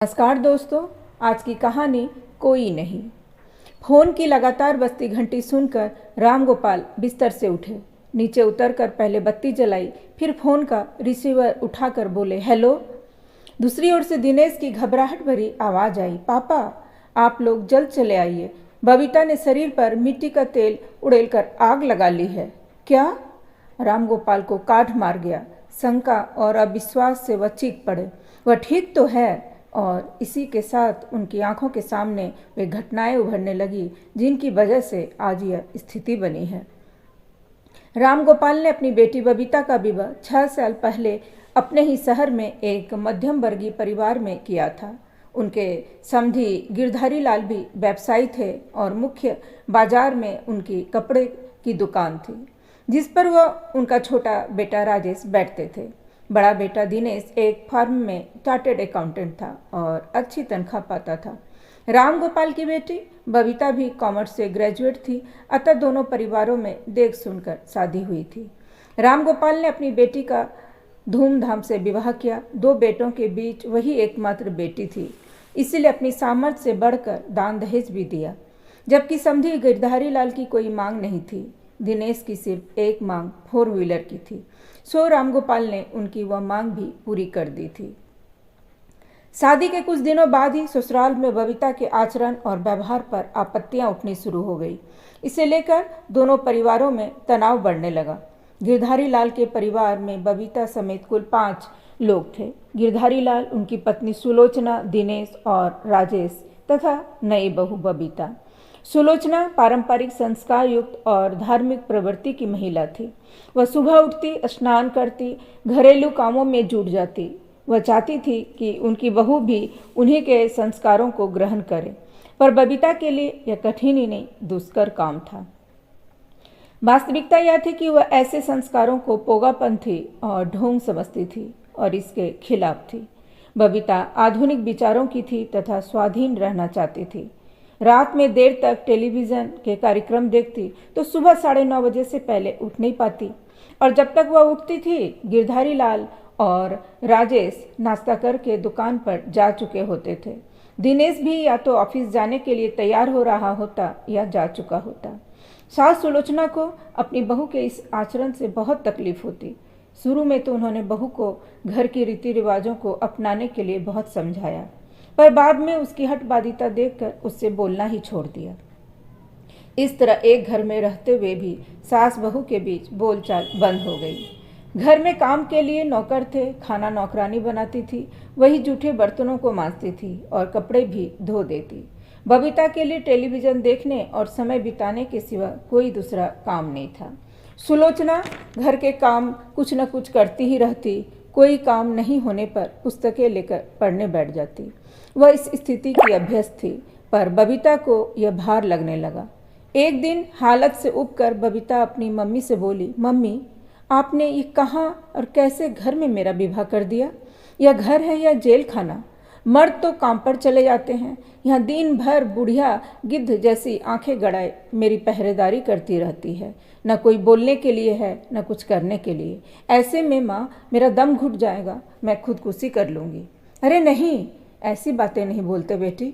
नमस्कार दोस्तों, आज की कहानी कोई नहीं। फोन की लगातार बजती घंटी सुनकर राम गोपाल बिस्तर से उठे। नीचे उतरकर पहले बत्ती जलाई, फिर फोन का रिसीवर उठाकर बोले, हेलो। दूसरी ओर से दिनेश की घबराहट भरी आवाज आई, पापा आप लोग जल्द चले आइए, बबीता ने शरीर पर मिट्टी का तेल उड़ेलकर आग लगा ली है। क्या? राम गोपाल को काठ मार गया। शंका और अविश्वास से वह चीख पड़े, वह ठीक तो है। और इसी के साथ उनकी आंखों के सामने वे घटनाएं उभरने लगी जिनकी वजह से आज यह स्थिति बनी है। राम गोपाल ने अपनी बेटी बबीता का विवाह 6 साल पहले अपने ही शहर में एक मध्यम वर्गीय परिवार में किया था। उनके समधी गिरधारी लाल भी व्यवसायी थे और मुख्य बाजार में उनकी कपड़े की दुकान थी, जिस पर वह उनका छोटा बेटा राजेश बैठते थे। बड़ा बेटा दिनेश एक फर्म में चार्टेड अकाउंटेंट था और अच्छी तनख्वाह पाता था। राम गोपाल की बेटी बबीता भी कॉमर्स से ग्रेजुएट थी, अतः दोनों परिवारों में देख सुनकर शादी हुई थी। राम गोपाल ने अपनी बेटी का धूमधाम से विवाह किया। 2 बेटों के बीच वही एकमात्र बेटी थी, इसलिए अपनी सामर्थ्य से बढ़कर दान दहेज भी दिया। जबकि समधी गिरधारी लाल की कोई मांग नहीं थी, दिनेश की सिर्फ एक मांग 4 व्हीलर की थी, सो राम गोपाल ने उनकी वह मांग भी पूरी कर दी थी। शादी के कुछ दिनों बाद ही ससुराल में बबीता के आचरण और व्यवहार पर आपत्तियां उठनी शुरू हो गई। इसे लेकर दोनों परिवारों में तनाव बढ़ने लगा। गिरधारी लाल के परिवार में बबीता समेत कुल 5 लोग थे। गिरधारी लाल, उनकी पत्नी सुलोचना, दिनेश और राजेश तथा नई बहू बबीता। सुलोचना पारंपरिक संस्कार युक्त और धार्मिक प्रवृत्ति की महिला थी। वह सुबह उठती, स्नान करती, घरेलू कामों में जुट जाती। वह चाहती थी कि उनकी बहू भी उन्हीं के संस्कारों को ग्रहण करे, पर बबीता के लिए यह कठिन ही नहीं, दुष्कर काम था। वास्तविकता यह थी कि वह ऐसे संस्कारों को पोगापंथी और ढोंग समझती थी और इसके खिलाफ थी। बबीता आधुनिक विचारों की थी तथा स्वाधीन रहना चाहती थी। रात में देर तक टेलीविज़न के कार्यक्रम देखती तो सुबह 9:30 बजे से पहले उठ नहीं पाती, और जब तक वह उठती थी गिरधारी लाल और राजेश नाश्ता करके दुकान पर जा चुके होते थे। दिनेश भी या तो ऑफिस जाने के लिए तैयार हो रहा होता या जा चुका होता। सास सुलोचना को अपनी बहू के इस आचरण से बहुत तकलीफ होती। शुरू में तो उन्होंने बहू को घर के रीति रिवाजों को अपनाने के लिए बहुत समझाया, पर बाद में उसकी हठबादिता देखकर उससे बोलना ही छोड़ दिया। इस तरह एक घर में रहते हुए भी सास बहू के बीच बोलचाल बंद हो गई। घर में काम के लिए नौकर थे, खाना नौकरानी बनाती थी, वही जूठे बर्तनों को मांजती थी और कपड़े भी धो देती। बबीता के लिए टेलीविज़न देखने और समय बिताने के सिवा कोई दूसरा काम नहीं था। सुलोचना घर के काम कुछ न कुछ करती ही रहती, कोई काम नहीं होने पर पुस्तकें लेकर पढ़ने बैठ जाती। वह इस स्थिति की अभ्यस्त थी, पर बबीता को यह भार लगने लगा। एक दिन हालत से उबकर बबीता अपनी मम्मी से बोली, मम्मी आपने ये कहाँ और कैसे घर में मेरा विवाह कर दिया? यह घर है या जेल खाना? मर्द तो काम पर चले जाते हैं, यहाँ दिन भर बुढ़िया गिद्ध जैसी आंखें गड़ाए मेरी पहरेदारी करती रहती है। न कोई बोलने के लिए है, न कुछ करने के लिए। ऐसे में माँ मेरा दम घुट जाएगा, मैं खुदकुशी कर लूँगी। अरे नहीं, ऐसी बातें नहीं बोलते बेटी।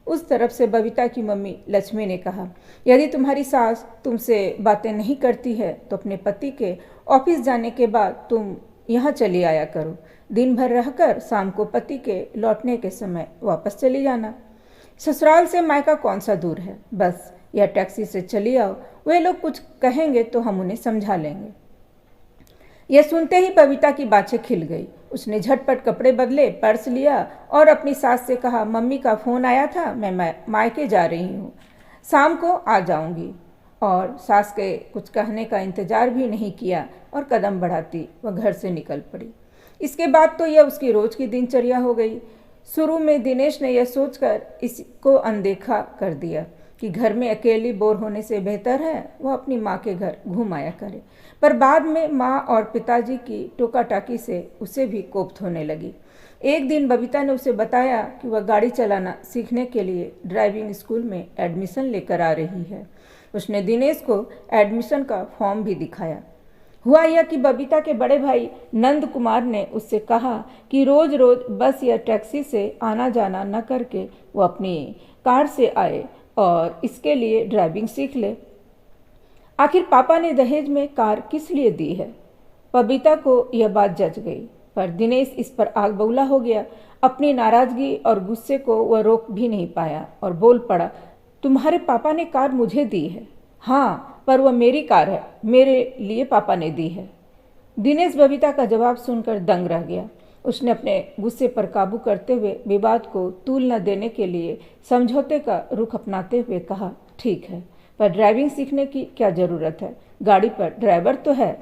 उस तरफ से बबीता की मम्मी लक्ष्मी ने कहा, यदि तुम्हारी सास तुमसे बातें नहीं करती है तो अपने पति के ऑफिस जाने के बाद तुम यहाँ चली आया करो। दिन भर रहकर शाम को पति के लौटने के समय वापस चली जाना। ससुराल से मायका कौन सा दूर है, बस यह टैक्सी से चली आओ। वे लोग कुछ कहेंगे तो हम उन्हें समझा लेंगे। यह सुनते ही बबीता की बाछें खिल गई। उसने झटपट कपड़े बदले, पर्स लिया और अपनी सास से कहा, मम्मी का फ़ोन आया था, मैं मायके जा रही हूँ, शाम को आ जाऊँगी। और सास के कुछ कहने का इंतजार भी नहीं किया और कदम बढ़ाती वह घर से निकल पड़ी। इसके बाद तो यह उसकी रोज़ की दिनचर्या हो गई। शुरू में दिनेश ने यह सोचकर इसको अनदेखा कर दिया कि घर में अकेली बोर होने से बेहतर है वह अपनी माँ के घर घूम आया करे, पर बाद में माँ और पिताजी की टोका टाकी से उसे भी कोफ्त होने लगी। एक दिन बबीता ने उसे बताया कि वह गाड़ी चलाना सीखने के लिए ड्राइविंग स्कूल में एडमिशन लेकर आ रही है। उसने दिनेश को एडमिशन का फॉर्म भी दिखाया। हुआ यह कि बबीता के बड़े भाई नंद कुमार ने उससे कहा कि रोज रोज बस या टैक्सी से आना जाना न करके वो अपनी कार से आए और इसके लिए ड्राइविंग सीख ले। आखिर पापा ने दहेज में कार किस लिए दी है? बबीता को यह बात जच गई, पर दिनेश इस पर आग बबूला हो गया। अपनी नाराजगी और गुस्से को वह रोक भी नहीं पाया और बोल पड़ा, तुम्हारे पापा ने कार मुझे दी है। हाँ, पर वह मेरी कार है, मेरे लिए पापा ने दी है। दिनेश बबीता का जवाब सुनकर दंग रह गया। उसने अपने गुस्से पर काबू करते हुए विवाद को तूल न देने के लिए समझौते का रुख अपनाते हुए कहा, ठीक है, पर ड्राइविंग सीखने की क्या ज़रूरत है? गाड़ी पर ड्राइवर तो है।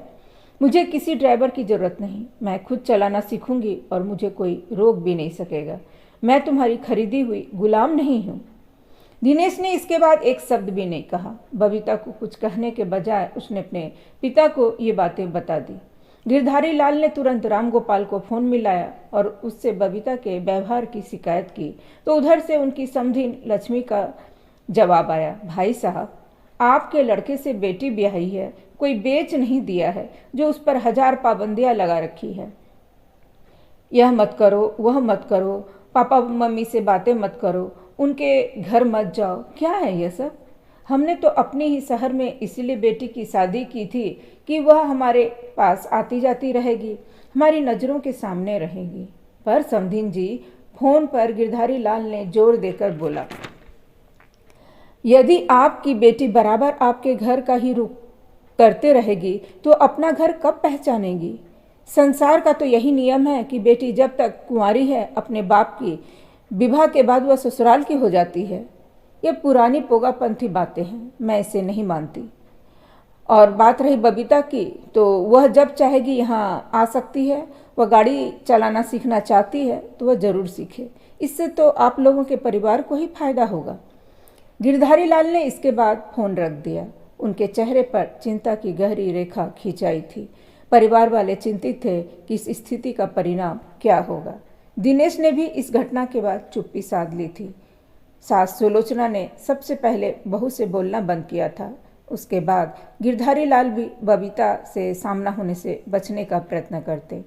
मुझे किसी ड्राइवर की ज़रूरत नहीं, मैं खुद चलाना सीखूंगी और मुझे कोई रोक भी नहीं सकेगा। मैं तुम्हारी खरीदी हुई गुलाम नहीं हूँ। दिनेश ने इसके बाद एक शब्द भी नहीं कहा। बबीता को कुछ कहने के बजाय उसने अपने पिता को ये बातें बता दी। गिरधारी लाल ने तुरंत राम गोपाल को फ़ोन मिलाया और उससे बबीता के व्यवहार की शिकायत की, तो उधर से उनकी समधिन लक्ष्मी का जवाब आया, भाई साहब, आपके लड़के से बेटी ब्याही है, कोई बेच नहीं दिया है जो उस पर 1000 पाबंदियाँ लगा रखी है। यह मत करो, वह मत करो, पापा मम्मी से बातें मत करो, उनके घर मत जाओ। क्या है यह सब? हमने तो अपने ही शहर में इसलिए बेटी की शादी की थी कि वह हमारे पास आती जाती रहेगी, हमारी नज़रों के सामने रहेगी। पर समधिन जी, फोन पर गिरधारी लाल ने जोर देकर बोला, यदि आपकी बेटी बराबर आपके घर का ही रुख करते रहेगी तो अपना घर कब पहचानेगी? संसार का तो यही नियम है कि बेटी जब तक कुंवारी है अपने बाप की, विवाह के बाद वह ससुराल की हो जाती है। ये पुरानी पोगापंथी बातें हैं, मैं इसे नहीं मानती। और बात रही बबीता की, तो वह जब चाहेगी यहाँ आ सकती है। वह गाड़ी चलाना सीखना चाहती है तो वह ज़रूर सीखे, इससे तो आप लोगों के परिवार को ही फायदा होगा। गिरधारी लाल ने इसके बाद फ़ोन रख दिया। उनके चेहरे पर चिंता की गहरी रेखा खिंचाई थी। परिवार वाले चिंतित थे कि इस स्थिति का परिणाम क्या होगा। दिनेश ने भी इस घटना के बाद चुप्पी साध ली थी। सास सुलोचना ने सबसे पहले बहू से बोलना बंद किया था। उसके बाद गिरधारी लाल भी बबीता से सामना होने से बचने का प्रयत्न करते।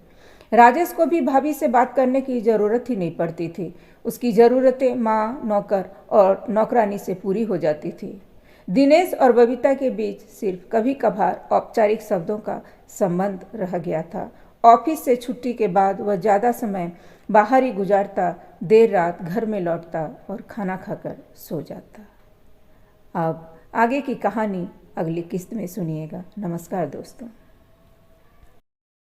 राजेश को भी भाभी से बात करने की ज़रूरत ही नहीं पड़ती थी। उसकी ज़रूरतें माँ, नौकर और नौकरानी से पूरी हो जाती थी। दिनेश और बबीता के बीच सिर्फ कभी कभार औपचारिक शब्दों का संबंध रह गया था। ऑफिस से छुट्टी के बाद वह ज़्यादा समय बाहर ही गुजारता, देर रात घर में लौटता और खाना खाकर सो जाता। अब आगे की कहानी अगली किस्त में सुनिएगा। नमस्कार दोस्तों।